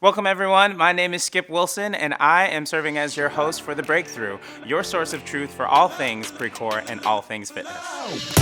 Welcome, everyone. My name is Skip Wilson, and I am serving as your host for The Breakthrough, your source of truth for all things Precor and all things fitness.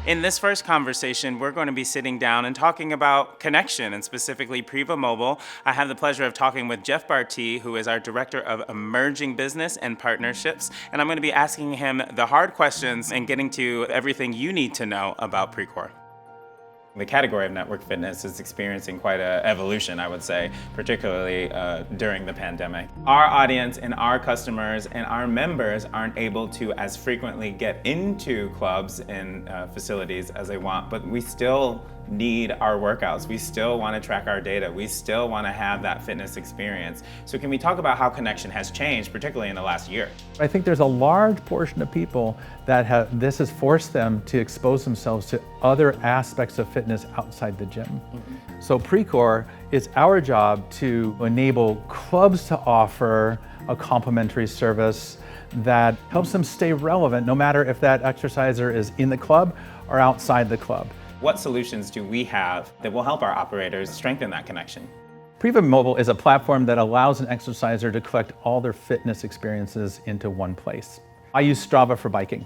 In this first conversation, we're going to be sitting down and talking about connection, and specifically Preva Mobile. I have the pleasure of talking with Jeff Bartee, who is our Director of Emerging Business and Partnerships, and I'm going to be asking him the hard questions and getting to everything you need to know about Precor. The category of network fitness is experiencing quite an evolution, I would say, particularly during the pandemic. Our audience and our customers and our members aren't able to as frequently get into clubs and facilities as they want, but we still need our workouts. We still want to track our data. We still want to have that fitness experience. So can we talk about how connection has changed, particularly in the last year? I think there's a large portion of people that this has forced them to expose themselves to other aspects of fitness outside the gym. So Precor, it's our job to enable clubs to offer a complimentary service that helps them stay relevant, no matter if that exerciser is in the club or outside the club. What solutions do we have that will help our operators strengthen that connection? Preva Mobile is a platform that allows an exerciser to collect all their fitness experiences into one place. I use Strava for biking.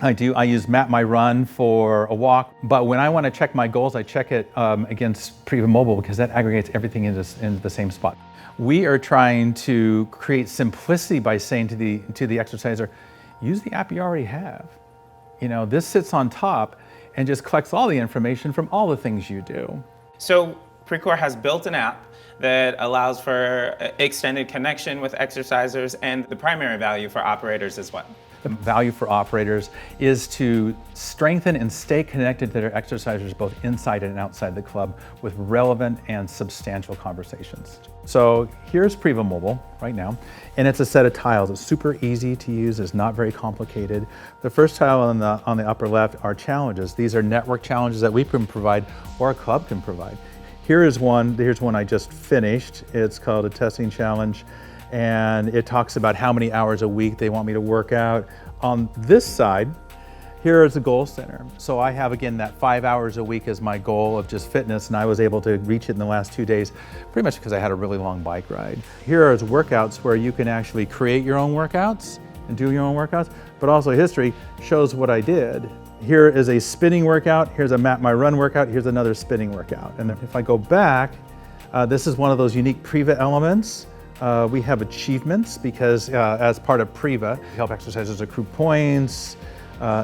I use Map My Run for a walk, but when I want to check my goals, I check it against Preva Mobile because that aggregates everything into the same spot. We are trying to create simplicity by saying to the exerciser, use the app you already have. You know, this sits on top and just collects all the information from all the things you do. So Precor has built an app that allows for extended connection with exercisers, and the primary value for operators is what? The value for operators is to strengthen and stay connected to their exercisers both inside and outside the club with relevant and substantial conversations. So here's Preva Mobile right now, and it's a set of tiles. It's super easy to use, it's not very complicated. The first tile on the upper left are challenges. These are network challenges that we can provide or a club can provide. Here's one I just finished. It's called a testing challenge, and it talks about how many hours a week they want me to work out. On this side, here is the goal center. So I have, again, that 5 hours a week as my goal of just fitness, and I was able to reach it in the last 2 days, pretty much because I had a really long bike ride. Here are workouts where you can actually create your own workouts and do your own workouts, but also history shows what I did. Here is a spinning workout, here's a Map My Run workout, here's another spinning workout. And if I go back, this is one of those unique Preva elements. We have achievements because as part of Preva, we help exercisers accrue points,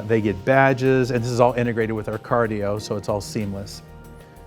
they get badges, and this is all integrated with our cardio, so it's all seamless.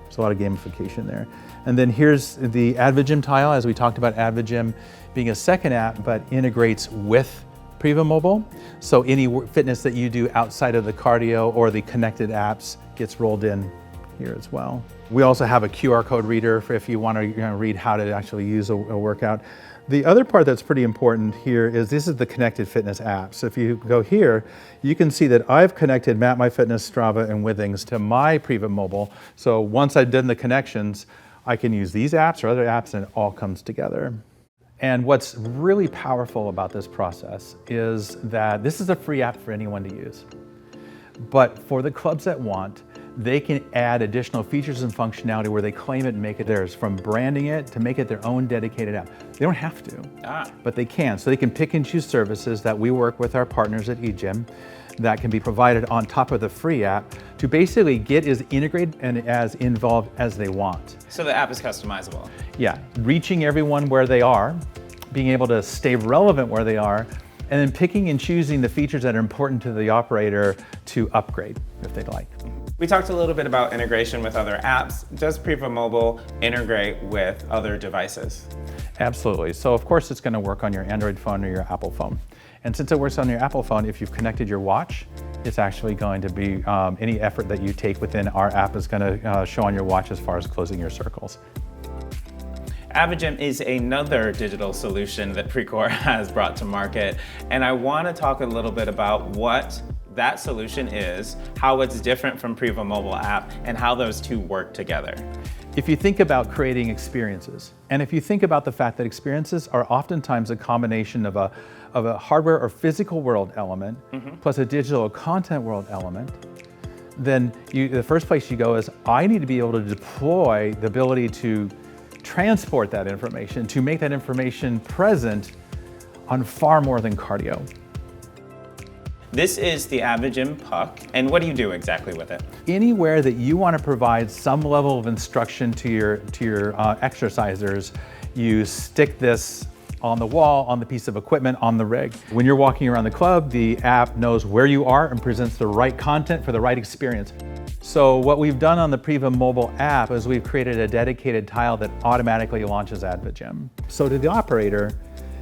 There's a lot of gamification there. And then here's the AdvaGym tile, as we talked about AdvaGym being a second app, but integrates with Preva Mobile. So any fitness that you do outside of the cardio or the connected apps gets rolled in here as well. We also have a QR code reader for if you want to read how to actually use a workout. The other part that's pretty important here is this is the connected fitness app. So if you go here, you can see that I've connected Map My Fitness, Strava, and Withings to my Preva Mobile. So once I've done the connections, I can use these apps or other apps and it all comes together. And what's really powerful about this process is that this is a free app for anyone to use. But for the clubs that want, they can add additional features and functionality where they claim it and make it theirs, from branding it to make it their own dedicated app. They don't have to, but they can. So they can pick and choose services that we work with our partners at eGym that can be provided on top of the free app to basically get as integrated and as involved as they want. So the app is customizable. Yeah, reaching everyone where they are, being able to stay relevant where they are, and then picking and choosing the features that are important to the operator to upgrade if they'd like. We talked a little bit about integration with other apps. Does Preva Mobile integrate with other devices? Absolutely. So of course it's going to work on your Android phone or your Apple phone. And since it works on your Apple phone, if you've connected your watch, it's actually going to be any effort that you take within our app is going to show on your watch as far as closing your circles. AdvaGym is another digital solution that Precor has brought to market, and I want to talk a little bit about what that solution is, how it's different from Preva Mobile app, and how those two work together. If you think about creating experiences, and if you think about the fact that experiences are oftentimes a combination of a hardware or physical world element plus a digital content world element, then the first place you go is, I need to be able to deploy the ability to transport that information, to make that information present on far more than cardio. This is the Avigym Puck, and what do you do exactly with it? Anywhere that you want to provide some level of instruction to your exercisers, you stick this on the wall, on the piece of equipment, on the rig. When you're walking around the club, the app knows where you are and presents the right content for the right experience. So what we've done on the Preva Mobile app is we've created a dedicated tile that automatically launches Avigym. So to the operator,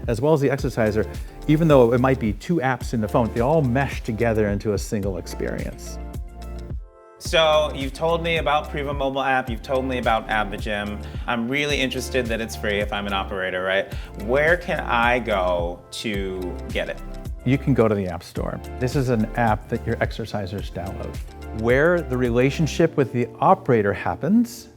as well as the exerciser, even though it might be two apps in the phone, they all mesh together into a single experience. So you've told me about Preva Mobile app, you've told me about Avigym. I'm really interested that it's free if I'm an operator, right? Where can I go to get it? You can go to the App Store. This is an app that your exercisers download. Where the relationship with the operator happens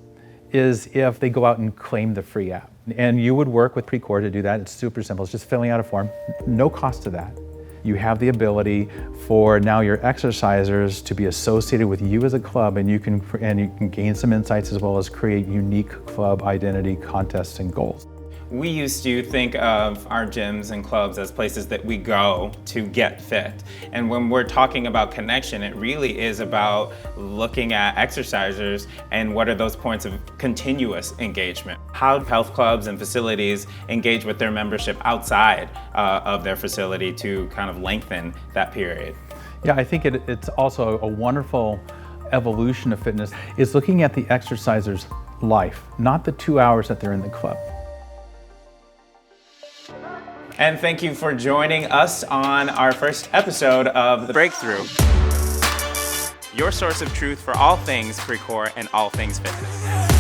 is if they go out and claim the free app. And you would work with Precor to do that. It's super simple. It's just filling out a form. No cost to that. You have the ability for now your exercisers to be associated with you as a club, and you can gain some insights as well as create unique club identity, contests, and goals. We used to think of our gyms and clubs as places that we go to get fit. And when we're talking about connection, it really is about looking at exercisers and what are those points of continuous engagement. How health clubs and facilities engage with their membership outside of their facility to kind of lengthen that period. Yeah, I think it's also a wonderful evolution of fitness is looking at the exerciser's life, not the 2 hours that they're in the club. And thank you for joining us on our first episode of The Breakthrough, your source of truth for all things Precor and all things fitness.